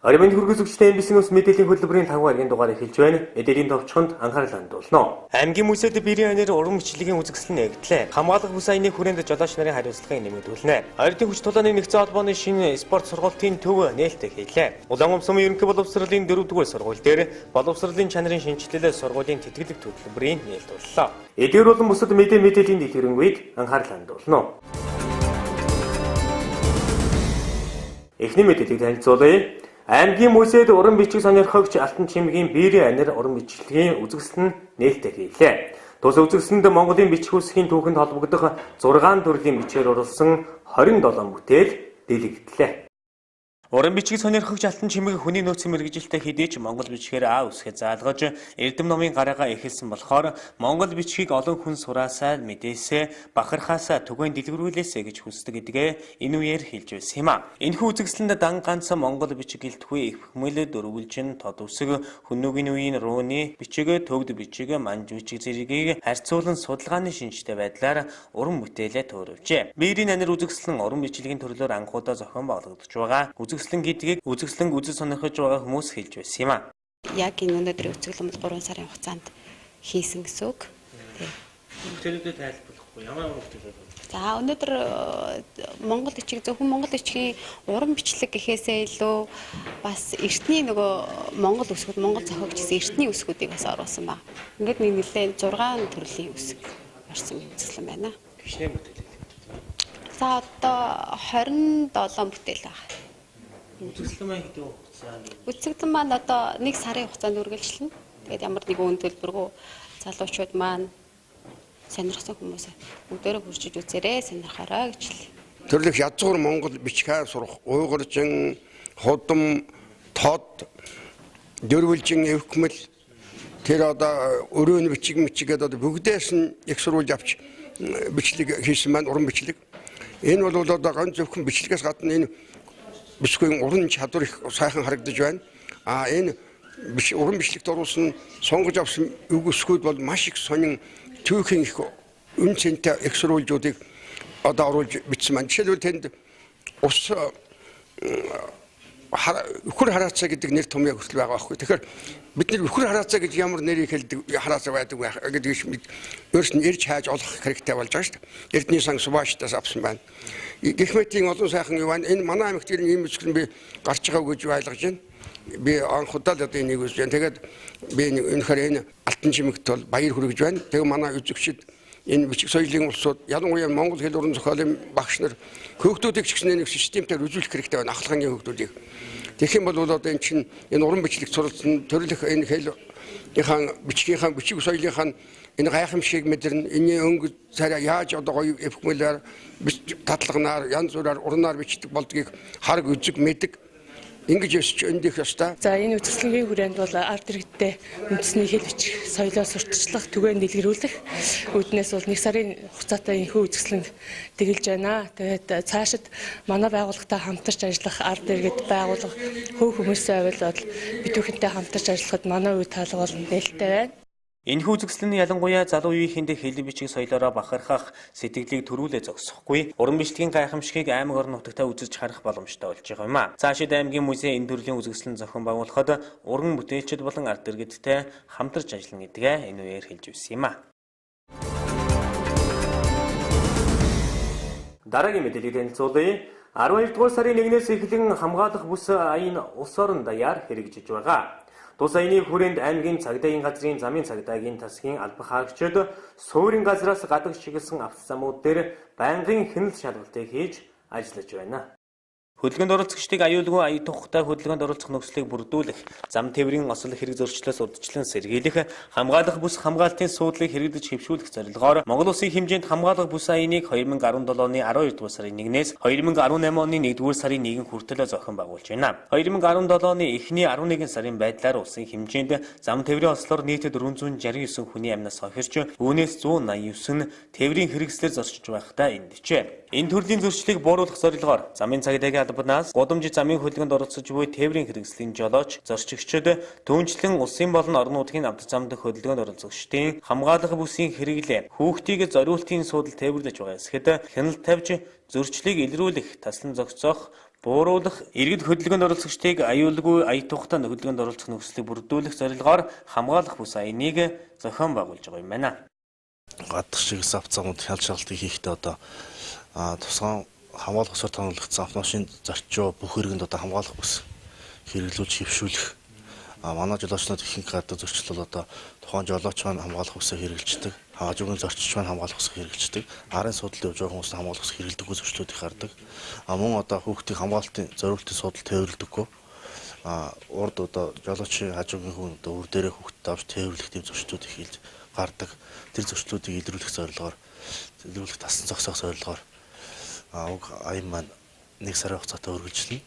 Оройн хүргэзэгчтэй MBC News мэдээллийн хөтөлбөрийн 5 гарагийн дугаар эхэлж байна. Мэдээллийн товчхонд анхаарал хандуулно. Аймгийн мөсөд биерийн анир уран бичлэгийн үзэсгэлэн нэгдлээ. Хамгаалах бүс аяны хүрээнд жолооч нарын хариуцлагыг нэмэгдүүлнэ. Оройдын хүч тулааны нэгдсэн холбооны шинэ спорт сургуулийн төв нээлттэй хийлээ. Улаан сумын ерөнхий боловсролын 4-р сургууль дээр боловсролын чанарын шинжилэлээ сургуулийн тэтгэлэг төлбөрийн нээлт боллоо. Эдгээр болон бусад мэдээллийн дэлгэрэнгүй анхаарал хандуулно. Эхний мэдээллийг танилцуулъя. Аймгийн мөсөд уран бичиг сонирхогч Алтан чимгийн биерийн анир уран бичлэгийн үзэсгэлэн нээлттэй хийлээ. Тус үзэсгэлэнд Монголын бичих үсгийн түүхэнд холбогдох 6 төрлийн бичгээр уралсан 27 бүтээл дэлгэдлээ. Уран бичиг сонирхогч Алтан чимэг хүний нөөцийн мэргэжилтэд хэдийч Монгол бичгээр А үсгээ заалгаж эрдэм номын гараагаа эхэлсэн болохоор Монгол бичгийг олон хүн сураасаа мэдээсээ бахархаасаа түгээн дэлгэрүүлээсэ гэж хүсдэг гэдгээ энэ үеэр хэлж байсан юм а. Энэхүү үзэсгэлэнд дан ганц Монгол бичиг гэлтгүй их хэмэл дөрвөлжин тод үсэг хүннүгийн үеийн рууны бичиг төгд бичиг манж бичиг зэргийг харьцуулан судалгааны шинжтэй байдлаар уран бүтээлээ төөрөвжээ. Биерийн анир үзэсгэлэн уран бичлэгийн төрлөөр анхудаа зохион байгуулагдж байгаа. Үзэсгэлэнг үзэж сонирхож байгаа хүмүүс хэлж байсан юм а. Яг энэ өнөөдрийн үзэсгэлэн бол 3 сарын хугацаанд хийсэн гэсэн үг. Бүтээлүүдэд тайлбарлахгүй ямар бүтээл вэ? За өнөөдөр Монгол бичиг зөвхөн Монгол бичгийн уран бичлэг гэхээсээ илүү бас эртний нөгөө Монгол үсгүүд Монгол зохиогчдын эртний үсгүүдийг бас оруулсан ба. Ингээд нэг нэлээд 6 төрлийн үсэг орсон үзэсгэлэн байна. Гişнээ бүтээл. За одоо 27 бүтээл байна. Үзэсгэлэн маань хэдэн хугацаанд? Үзэсгэлэн маань одоо 1 сарын хугацаанд үргэлжлэнэ. Тэгээд ямар нэгэн үн төлбөргүй залуучууд маань сонирхсан хүмүүс бүгдээрээ хурцж үзээрэй, сонирхорой гэж хэлье. Төрлөх язгуур Монгол бичгээр сурах уйгуржин, худам, тод, дөрвөлжин эвхмэл тэр одоо өрөөний бичигээд одоо бүгдээс нь их сурвалж авч бичлэг хийсэн маань уран бичлэг. Энэ бол одоо ганц зөвхөн бичлэгээс гадна энэ бичгийн уран чадвар их сайхан харагдаж байна. Энэ уран бичлэгт оруулсан сонгож авсан үг өсгүүд бол маш их сонин түүхийн их үн цэнтэй их сурвалжуудыг одоо оруулж бичсэн маань. Жишээлбэл тэнд ус өхөр хараацаа гэдэг нэр томьёо хүртэл байгаа байхгүй. Тэгэхээр бид нэр өхөр хараацаа гэж ямар нэрийг хэлдэг хараацаа байдаг байх гэдгийг өөрс нь ирж хайж олох хэрэгтэй болж байгаа шүү дээ. Эрдний сан Субаштаас авсан байна. Гихмэтийн олон сайхан юу байна. Энэ манай аймагт ийм бичгэн би гарч байгааг гэж ойлгож байна. Би анхудаа л одоо энийг үзэж байна. Тэгээд би өнөхөр энэ Алтан чимэгт бол баяр хүргэж байна. Тэгээ манай үзэгчид энэ бичиг соёлын улсууд ялангуяа Монгол хэл уран зохиолын багш нар хүүхдүүдийг ч гэсэн нэг системээр үзүүлэх хэрэгтэй байна. Ахлагын хүүхдүүдийг. Тэгэх юм бол одоо энэ чинь энэ уран бичлэг суралцсан төрлөх энэ хэлийнхаа бичгийнхаа бичиг соёлынхаа энэ гайхамшиг мэдэрнэ. Энэний өнгө царай яаж одоо гоё эвхмэлээр татлагнаар янз бүрээр урнаар бичдэг болдгийг хараг үзэг мэдэг. Ингэж өсч өндөх ёстой. За энэ үзэсгэлэнгийн хүрээнд бол ард иргэдтэй үндэсний хэл бичих соёлоо сурталчлах, түгээн дэлгэрүүлэх үүднээс бол 1 сарын хугацаатай энэхүү үзэсгэлэн тэгэлж байна. Тэгээд цаашид манай байгууллагатай хамтарч ажиллах ард иргэд байгууллага хүмүүсээ аваад бидүүхэнтэй хамтарч ажиллахад манай үе таалга бол нээлттэй байна. Энэхүү үзэсгэлэн ялангуяа залуу үеийнхэнд хэл бичиг соёлоороо бахархах сэтгэлийг төрүүлээ зогсохгүй. Уран бичлэгийн гайхамшигыг аймаг орон нутагтаа үзэж харах боломжтой болж байгаа юм а. Цаашид аймгийн музей энэ төрлийн үзэсгэлэн зохион байгуулахад уран бүтээлчид болон ард иргэдтэй хамтарч ажиллана гэдгээ энэ үеэр хэлж байсан юм а. Дараагийн мэдээллийг танилцуулъя. 12 дугаар сарын 1-ээс эхлэн хамгаалах бүс аян улс орон даяар хэрэгжиж байгаа. Тус аяны хүрээнд аймгийн цагдаагийн газрын замын цагдаагийн тасгийн албах хаагчид суурин газраас гадагш чиглэсэн автозамууд дээр байнгын хяналт шалгалтыг хийж ажиллаж байна. Хөдөлгөөнд оролцогчдыг аюулгүй ая тухтай хөдөлгөөнд оролцох нөхцөлийг бүрдүүлэх, зам тээврийн осол хэрэг зөрчлөөс урьдчилан сэргийлэх, хамгаалах бүс хамгаалтын суудлыг хэрэгдэж хэвшүүлэх зорилгоор Монгол Улсын хэмжээнд хамгаалах бүс аяныг 2017 оны 12 дугаар сарын 1-ээс 2018 оны 1 дугаар сарын 1 хүртэл зохион байгуулж байна. 2017 оны эхний 11 сарын байдлаар улсын хэмжээнд зам тээврийн ослоор нийт 469 хүний амнаас хохирч, үүнээс 189 нь тээврийн хэрэгслээр зорчиж байхдаа эндчээ. Энэ төрлийн зөрчлийг бууруулах зорилгоор замын цагдаагийн албанаас гудамж замын хөдөлгөөнд оролцож буй тээврийн хэрэгслийн жолооч, зорчигчид түүнчлэн улсын болон орон нутгийн автозамд хөдөлгөөнд оролцогчдын хамгаалах бүсийн хэрэглээ хүүхдийг зориултын суудал тээвэрлэж байгаа хэсгэд хяналт тавьж зөрчлийг илрүүлэх, таслан зогсоох, бууруулах, иргэд хөдөлгөөнд оролцогчдыг аюулгүй ая тухтай хөдөлгөөнд оролцох нөхцөлийг бүрдүүлэх зорилгоор хамгаалах бус аяныг зохион байгуулж байгаа юм байна. Гадах чиглэс авцаамууд хяналт шалгалтыг хийхдээ одоо тусгай хамгаалах усаар тооцоологдсон автомашин зарчуу бүх иргэнд одоо хамгаалах бус хэрэглүүлж хөвшүүлэх. Манай жолоочнууд ихэнх гадаа зөрчил бол одоо тухайн жолооч маань хамгаалах усаа хэрэгжилдэг. Хажуугийн зорчигч маань хамгаалах усаа хэрэгжилдэг. Арын судалд явж байгаа хүмүүс хамгаалах ус хэрэглэдэггүй зөрчлүүд их хардаг. Мөн одоо хүүхдийн хамгаалалтын зориултын судалд тээвэрлэдэггүй. Урд одоо жолоочийн хажуугийн хүн одоо үр дээрээ хүүхдэд авч тээвэрлэх тийм зөрчлүүд их илж гардаг. Тэр зөрчлүүдийг илрүүлэх зорилгоор тасан зогсоох зорилгоор уг аян маань 1 сарын хугацаатай үргэлжлэнэ.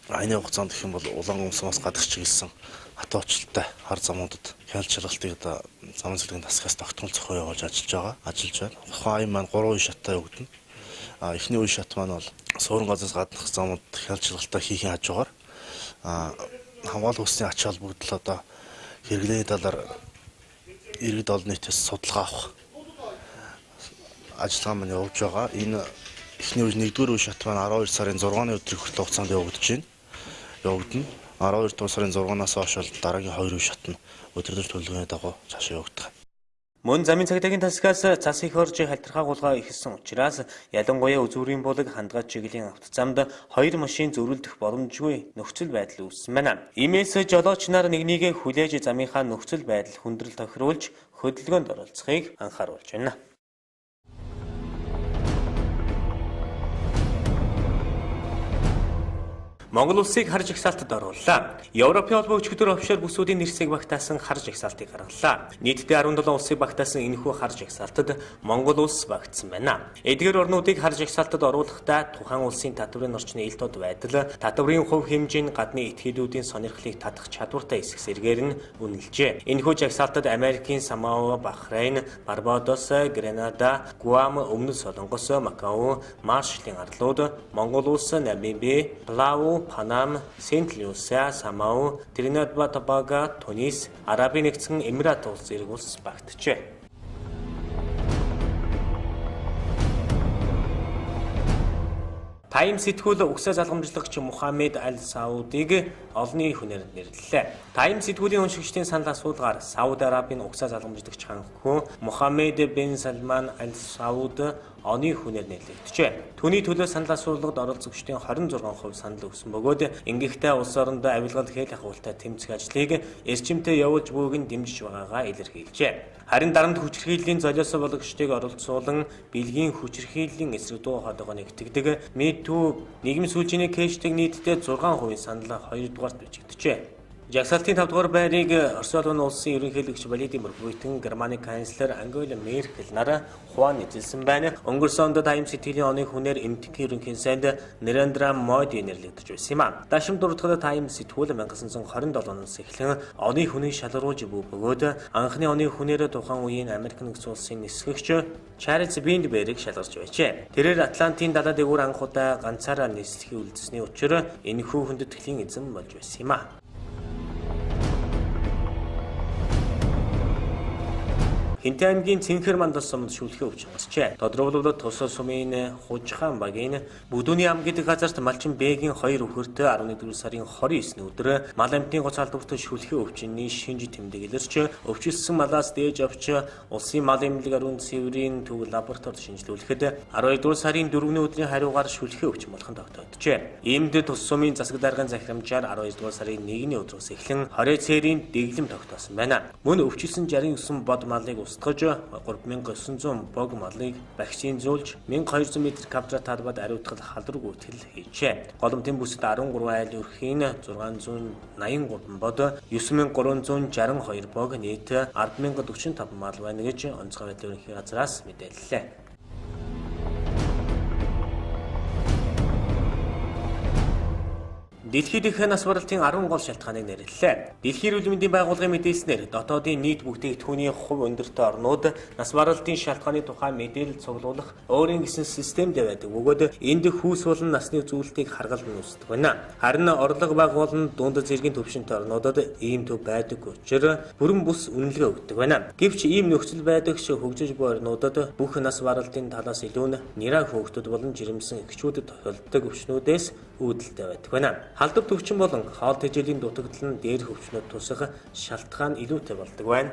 Аяны хугацаанд гэх юм бол улаан умсаас гадах чиглэсэн хатуучлалтай хар замуудад хяналт шалгалтыг одоо замын цэцлэгийн тасгаас тогтмол зохион явуулж ажиллаж байна. Тухайн аян маань 3 үе шаттай өгдөн. Эхний үе шат маань бол суурин газраас гаднах замууд хяналт шалгалтаа хийхин хажуугаар хамгаалах усны ач холбогдол одоо хэрэглээний талаар иргэд олон нийтээс судалгаа авах ажиллагаа маань явуулж байгаа. Энэ эхний үе 1-р үе шат маань 12 сарын 6-ны өдрийн хүртэл хугацаанд явагдана. 12 дугаар сарын 6-наас хойш бол дараагийн 2 үе шат нь өдөртөж төлөвлөгөөний дагуу цаашаа явагдах. Мөн замын цагдаагийн тасгаас цас их орж халтрхаагуулга ихсэн учраас ялангуяа үзүүрийн булаг хандгаж чиглэлийн автозамд 2 машин зөрүүлдэх боломжгүй нөхцөл байдал үүссэн байна. Иймээс жолооч нар нэгнийг хүлээж замынхаа нөхцөл байдал хүндрэл тохируулж хөдөлгөөнд оролцохыг анхааруулж байна. Монгол улсыг хар жагсаалтад орууллаа. Европын холбоо өчигдөр офшор бүсүүдийн нэрсийг багтаасан хар жагсаалтыг гаргалаа. Нийтдээ 17 улсыг багтаасан энэхүү хар жагсаалтад Монгол улс багтсан байна. Эдгээр орнуудыг хар жагсаалтад оруулахдаа тухайн улсын татврын орчны ил тод байдал, татврын хувь хэмжээний гадны этгээдүүдийн сонирхлыг татах чадвартай хэсэг сэргээр нь үнэлжээ. Энэхүү жагсаалтад Америкийн Самоа, Бахрейн, Барбадос, Гренада, Гуам, Өмнөд Солонгос, Макао, Маршаллын арлууд, Монгол улс, Намиб, Палау, Панам, Сент Люсия, Самоа, Тринидад ва Тобаго, Тунис, Арабын нэгдсэн Эмират улс зэрэг улс багтжээ. Тайм сэтгүүл угсаа залгамжлагч Мухаммед Аль Саудыг олонний хүнээр нэрлэлээ. Тайм сэтгүүлийн уншигчдын санал асуулгаар Сауди Арабын угсаа залгамжлагч ханхүү Мухаммед бин Салман Аль Сауд оны хүнээр нэрлэгдэжээ. Түүний төлөө санал асуулгад оролцогчдын 26% санал өгсөн бөгөөд ингэхдээ улс орондоо авилгал хэл ахуултай тэмцэх ажлыг эрчимтэй явуулж буйг нь дэмжиж байгаагаа илэрхийлжээ. Харин дарамт хүчирхийллийн золиосоо болгогчдыг оролцуулан бэлгийн хүчирхийллийн эсрэг дуу хоолойгоо нэгтгэдэг MeToo нийгмийн сүлжээний кэштэг нийтдээ 6% санал 2 дугаарт бичигдэжээ. Жагсаалтын 5 дугаар байрыг Орос улсын ерөнхийлөгч Владимир Путин, Германы канцлер Ангела Меркель нар хуваан эзэлсэн байна. Өнгөрсөн онд Тайм сэтгүүлийн оны хүнээр эмтгийн ерөнхий сайд Нарендра Моди нэрлэгдэж байсан юм а. Дашим 4 дахь Тайм сэтгүүл 1927 оноос эхлэн оны хүнийг шалгаруулж буй бөгөөд анхны оны хүнээр тухайн үеийн Америк нэгдсэн улсын нисгэгч Чарльз Биндбергийг шалгарч байжээ. Тэрээр Атлантын далай дээгүүр анх удаа ганцаараа нислэхийг үлдсэний учир энэхүү хүндэтгэлийн эзэн болж байсан юм а. Хинтээ аймгийн Цэнхэр мандас сумд шүлхээ өвч гарчээ. Тодорхойлбол тус сумын Хужхан багийн Бүдүүний ам гэдэг газарт Малчин Бэгийн 2 өхөртөө 11 сарын 29-ны өдөр мал амтны гоц халдварт шүлхээ өвчний шинж тэмдэг илэрч өвчлсөн малаас дээж авч улсын мал эмнэлэг ариун цэврийн төв лабораторид шинжилүүлэхэд 12 сарын 4-ны өдрийн хариугаар шүлхээ өвч болох нь тогтооджээ. Иймд тус сумын засаг даргын захирамжаар 12 сарын 1-ний өдрөөс эхлэн 20 цэрийн дэглэм тогтоосон байна. Мөн өвчлсөн 69 бод малыг устгаж 3900 бог малыг вакцин зөөлж 1200 м квадрат талбад ариутгал халдвар гүйтгэл хийжээ. Голомтын бүсэд 13 айл өрхийн 683 бод 9362 бог нийт 10045 мал байна гэж онцгой байдлын ерөнхий газраас мэдээллээ. Дэлхийд их нас баралтын 10 гол шалтгааныг нэрлэлээ. Дэлхийн эрүүл мэндийн байгууллагын мэдээлснээр дотоодын нийт бүтээгдэхүүний хувь өндөртэй орнууд нас баралтын шалтгааны тухай мэдээлэл цуглуулах өөрийн гэсэн системд байдаг бөгөөд энд хүүс болон насны үзүүлэлтийг харгалж үүсдэг байна. Харин орлого бага болон дунд зэргийн төвшөнтэй орнуудад ийм төв байдаг учраас бүрэн бус үнэлгээ өгдөг байна. Гэвч ийм нөхцөл байдагч хөгжиж буй орнуудад бүх нас баралтын талаас илүү нь нэраа хүүхдүүд болон жирэмсэн эхчүүдэд тохиолддог өвчнүүдээс үүдэлтэй байдаг байна. Халдвар төвчин болон хоол тэжээлийн дутагдал нь дээр өвчнөд тусах шалтгаан илүүтэй болдог байна.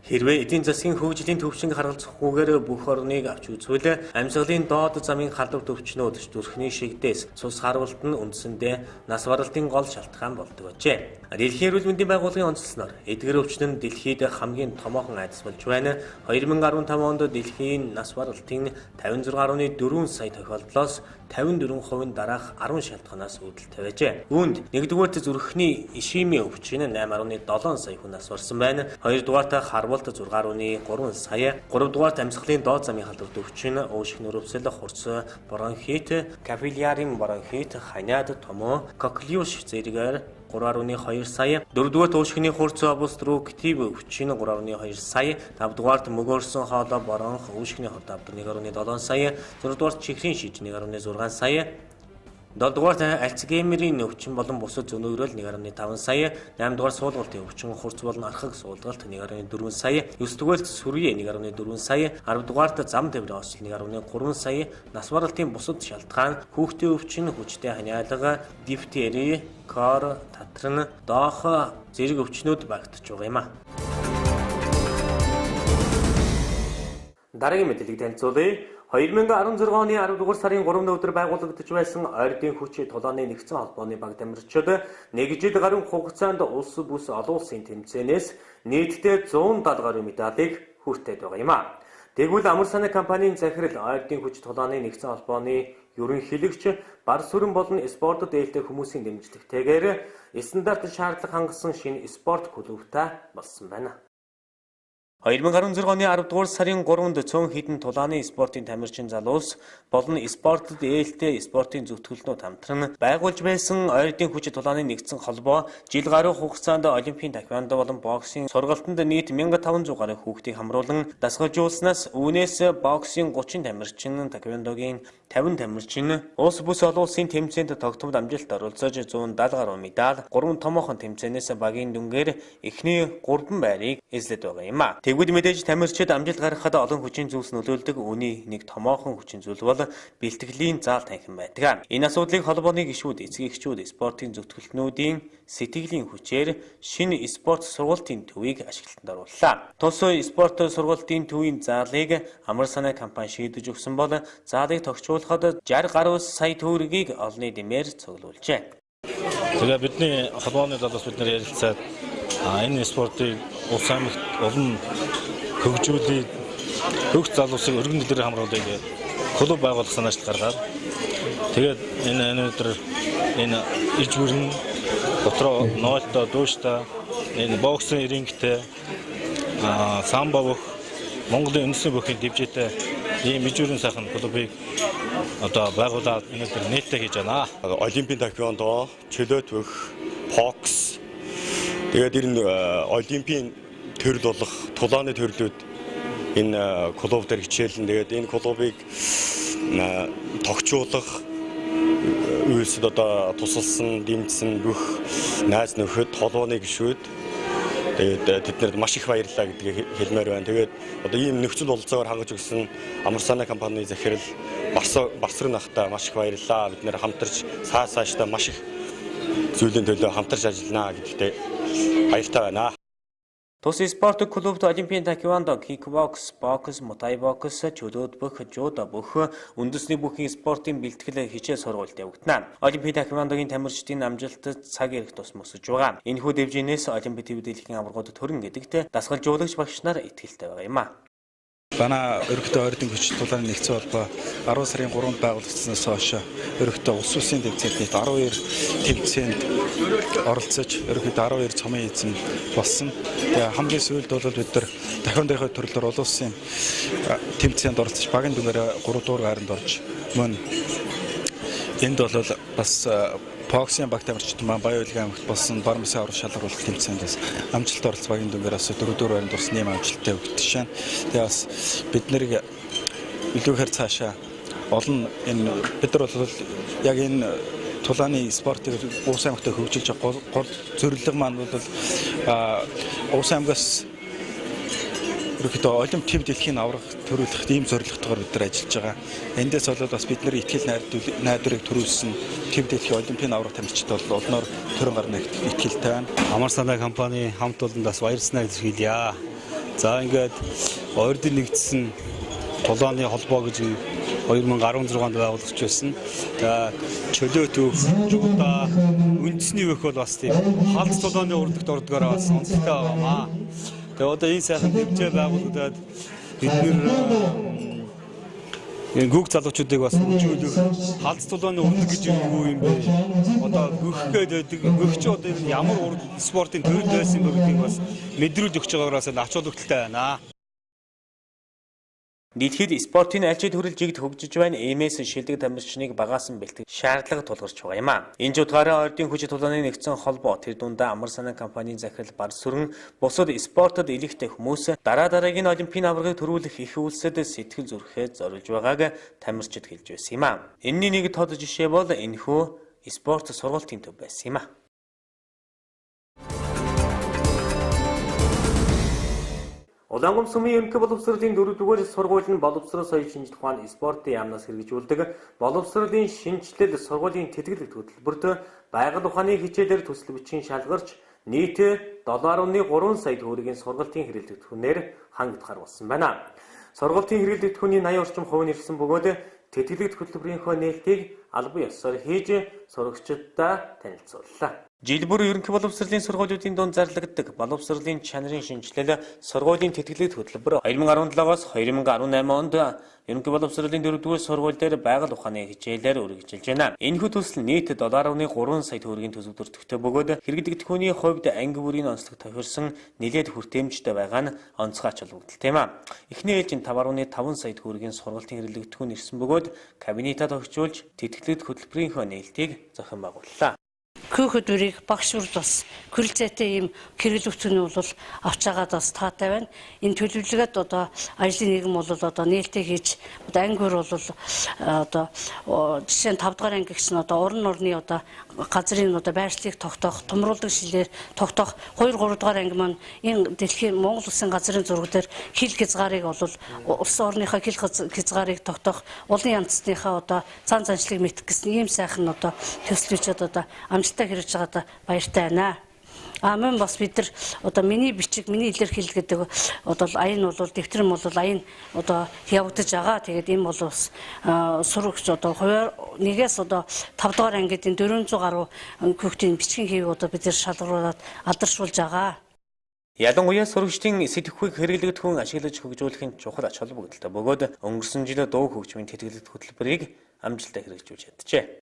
Хэрвээ эдийн засгийн хөгжлийн төвшинг харгалзахгүйгээр бүх орныг авч үзвэл амьсгалын доод замын халдвар төвчнүүд зүрхний шигдээс цус харвалт нь үндсэндээ нас баралтын гол шалтгаан болдог ажээ. Дэлхийн эрүүл мэндийн байгууллагын онцлосноор эдгээр өвчин нь дэлхийд хамгийн томоохон айдас болж байна. 2015 онд дэлхийн нас баралтын 56.4 сая тохиолдлоос 54% дараах 10 шалтгаанаас үүдэлтэй байжээ. Үүнд нэгдүгээрт зүрхний ишемийн өвчин 8.7 сая хүн нас барсан байна. Хоёрдугаарт харвалт 6.3 сая, гуравдугаарт амьсгалын доод замын халдвар төвчин, уушиг нөрөвсөл, хурц бронхит, капиллярын бронхит, ханиад, томоо, коклюш зэргээр 3.2 сая, дөрөвдүгээрт уушигны хурц обструктив өвчин 3.2 сая, тавдугаарт мөгөөрсөн хоолой бронх уушигны хорд авдар 1.7 сая, зургдугаарт чихрийн шиж 1.6 сая, 7-дугаарт Альцгеймерийн өвчин болон бусад зөнөөрөл 1.5 сая, 8-дугаар суулгалтын өвчин хурц болон архаг суулгалт 1.4 сая, 9-дугаарт сүрье 1.4 сая, 10-дугаарт зам тэмрээ осол 1.3 сая, нас баралтын бусад шалтгаан хүүхдийн өвчин, хүчтэй ханиалга, дифтери, кор, татран, доох зэрэг өвчнүүд багтаж байгаа юм а. Дараагийн мэдээллийг танилцуулъя. 2016 оны 10 дугаар сарын 3-ны өдөр байгуулагдаж байсан ойрдын хүч тулааны нэгдсэн холбооны баг тамирчид нэг жил гаруй хугацаанд улс бүс олон улсын тэмцээнээс нийтдээ 170 гаруй медалийг хүртээд байгаа юм а. Тэгвэл амар санаа компанийн захирал ойрдын хүч тулааны нэгдсэн холбооны ерөнхийлөгч бар сүрэн болон спортод ээлтэй хүмүүсийн дэмжлэгтэйгээр стандарт шаардлага хангасан шинэ спорт клубтай болсон байна. 2016 оны 10 дугаар сарын 3-нд цөөн хідэн тулааны спортын тамирчин залуус болон спортод ээлтэй спортын зөвтгөлнүүд хамтран байгуулж байсан ойрдын хүч тулааны нэгдсэн холбоо жил гаруй хугацаанд олимпийн тахвандо болон боксийн сургалтанд нийт 1500 гаруй хүүхдийг хамруулан дасгалжуулснаас үүнээс боксийн 30 тамирчин, тахвандогийн 50 тамирчин улс бүс олон улсын тэмцээнд тогтмол амжилт оруулж 170 гаруй медаль, 3 томоохон тэмцээнээс багийн дүнгээр эхний 3 байрыг эзлээд байгаа юм а. Тэгвэл мэдээж тамирчид амжилт гаргахад олон хүчин зүйлс нөлөөлдөг. Үүний нэг томоохон хүчин зүйл бол бэлтгэлийн заал танхим байдаг. Энэ асуудлыг холбооны гишүүд, эцэг эхчүүд, спортын зөвтгөлтнүүдийн сэтгэлийн хүчээр шинэ спорт сургалтын төвийг ашиглалтанд орууллаа. Тус спорт сургалтын төвийн заалыг амар санаа компани шийдэж өгсөн бол заалыг тогтчуулахад 60 гаруй сая төгрөгийг олонний дэмээр цуглуулжээ. Тэгээ бидний холбооны залуус бид нар ярилцаад энэ спортыг улс аймагт олон хөгжүүлээд хөгж залуусыг өргөн дэлгэрээр хамруулъя гэх клуб байгуулах санаачл гаргаад тэгээд энэ өдөр энэ иж бүрэн дотроо ноолтой дууштай энэ боксын рингтэй самбо бүх Монголын үндэсний бүхний дэвжээтэй ийм иж бүрэн сайхан клубыг одоо байгуулаад энэ өдөр нээлттэй хийж байна. Олимпийн тахвандо, чөлөөт бүх, бокс. Тэгээд энэ олимпийн төрөл болох тулааны төрлүүд энэ клуб дээр хичээлэн. Тэгээд энэ клубыг тогтчуулах үйлсэд одоо тусалсан, дэмжсэн бүх найз нөхөд, холбооны гишүүд тэгээд тэднэрт маш их баярлалаа гэдгийг хэлмээр байна. Тэгээд одоо ийм нөхцөл бололцоогоор хангаж өгсөн амар санаа компанийн захирал Барсрын ахтай маш их баярлалаа. Бид нэр хамтарч цаашдаа маш их зүйлийн төлөө хамтарч ажиллана гэдэгт баяртай байна. Тус спорт клубт олимпийн тахвандо, кикбокс, бокс, мутай бокс, чөлөөт бүх, жудо бүх үндэсний бүхний спортын бэлтгэл хичээл сургалт явагдана. Олимпийн тахвандогийн тамирчдын амжилтад цаг ирэх тус мөсөж байгаа. Энэхүү дэвжинээс олимпийн төв дэлхийн аваргууд төрөн гэдэгт дасгалжуулагч багш нар итгэлтэй байгаа юм а. Манай өргөдөө ойрдын хүч тулааны нэгдсэн холбоо 10 сарын 3-нд байгуулагдсанаас хойш өргөдөө улс улсын тэмцээнд 12 тэмцээнд оролцож өргөдөө 12 цомын эзэн болсон. Тэгээ хамгийн сүүлд бол бид нар тахвандогийн төрлөөр улс улсын тэмцээнд оролцож багийн дүнгээр 3 дугаар гаранд орж мөн энд бол бас боксын баг тамирчид маань Баян Улгийн аймагт болсон бармсын аврах шалгаруулах тэмцээндээс амжилт оролцох багийн дүнгээрээс 4-4 байранд тус нэм амжилттай өгдөг шээ. Тэгээ бас бид нэрийг илүүхээр цаашаа олон энэ бид нар бол яг энэ тулааны спортыг Улс аймагт хөгжүүлж байгаа гол зорилго маань бол Улс аймагаас ерөөхдөө олимпийн дэлхийн аврах төрүүлэх ийм зорилготойгоор бид нар ажиллаж байгаа. Эндээс болоод бас бид нар ихтгэл найдварыг төрүүлсэн төв дэлхийн олимпийн аврах тамирчид бол олноор төрөн гарна гэх итгэлтэй байна. Амар санаа компани хамт олонд бас баярснаа илэрхийлье. За ингээд ойрдын нэгдсэн тулааны холбоо гэж 2016 онд байгуулагдж байсан. За чөлөө төв жугта үндэсний өөх бол бас тийм халд тулааны урлагт ордгоороо бас онцлогтой байгаамаа. Тэгээ одоо энэ сайхан тэмцээн байгуулагдаад бид энэ гүг залуучуудыг бас хөгжүүлэх халд тулааны урлаг гэж юу юм бэ? Одоо гөхч одоо ямар спортын төрөл байсан бэ гэдгийг бас мэдрүүлж өгч байгаараас ач холбогдолтой байна. Нийтдээ спортын аль ч төрөл жигд хөгжиж байна. MS шилдэг тамирчныг багаасан бэлтгэх шаардлага тулгарч байгаа юм а. Энэ ч утгаараа Ордын хүч тулааны нэгдсэн холбоо тэр дундаа амар санаа компанийн захирал бар сүрэн бусад спортод илэгтэй хүмүүс дараагийн олимпийн аврагыг төрүүлэх их үйлсэд сэтгэл зүрэхээ зориулж байгааг тамирчид хэлж байсан юм а. Энэний нэг тод жишээ бол энэхүү спорт сургалтын төв байсан юм а. Улаангом сумын ерөнхий боловсролын 4-р сургууль нь боловсрол соёл шинжилх ухааны спортын яамнаас хэрэгжүүлдэг боловсролын шинжилэл сургуулийн тэтгэлэг хөтөлбөрт байгаль ухааны хичээлээр төсөл бичгийн шалгарч нийт 7.3 сая төгрөгийн сургалтын хэрэглэгдэхүүнээр хангагдахаар болсон байна. Сургалтын хэрэглэгдэхүүний 80 орчим хувь нь ирсэн бөгөөд тэтгэлэг хөтөлбөрийнхөө нээлтийг албан ёсоор хийж сурагчдаа танилцууллаа. Жил бүр ерөнхий боловсролын сургуулиудын дунд зарлагддаг боловсролын чанарын шинжилэл сургуулийн тэтгэлэг хөтөлбөр 2017-оос 2018 онд ерөнхий боловсролын 4-р сургууль дээр байгаль ухааны хичээлээр үргэлжилж байна. Энэхүү төсөл нийт 7.3 сая төгрөгийн төсөв төртөгтэй бөгөөд хэрэглэгдэхүүний хувьд анги бүрийн онцлог тохирсон нэлээд хүртээмжтэй байгаа нь онцгой ач холбогдолтой юм а. Эхний ээлжинд 5.5 сая төгрөгийн сургалтын хэрэглэгдэхүүн ирсэн бөгөөд кабинетад огжуулж тэтгэлэг хөтөлбөрийнхөө нээлтийг зохион байгууллаа. Хөөхөдвэрийг багш урд бас хүрэлцээтэй ийм хэрэглэгдэхүүн бол авч байгаад бас таатай байна. Энэ төлөвлөгөөд одоо ажлын нийгэм бол одоо нээлттэй хийж одоо ангиур бол одоо жишээ нь 5 дугаар анги гэсэн одоо орны одоо газрын одоо байршлыг тогтоох, томруулдаг шилээр тогтоох 2-3 дугаар анги маань энэ дэлхийн Монгол Улсын газрын зураг дээр хил хязгаарыг бол улс орныхаа хил хязгаарыг тогтоох, олон янзсныхаа одоо цаан заншлыг мэдэх гэсэн ийм сайхан одоо төслөчөд одоо амжилттай хэрэгж байгаадаа баяртай байна. Мөн бас бид нар одоо миний бичиг, миний илэрхийлэл гэдэг одоо аян бол дэвтэр нь бол аян одоо явагдаж байгаа. Тэгээд энэ бол бас сурагч одоо нэгээс одоо 5 дугаар ангид 400 гаруй хүүхдийн бичгийн хэвийг одоо бид нар шалгаруулад алдаршуулж байгаа. Ялангуяа сурагчдын сэтгэхүйг хэрэглэгдэхүүн ашиглаж хөгжүүлэхийн чухал ач холбогдолтой бөгөөд өнгөрсөн жил дуу хөгжмийн тэтгэлэг хөтөлбөрийг амжилттай хэрэгжүүлж чаджээ.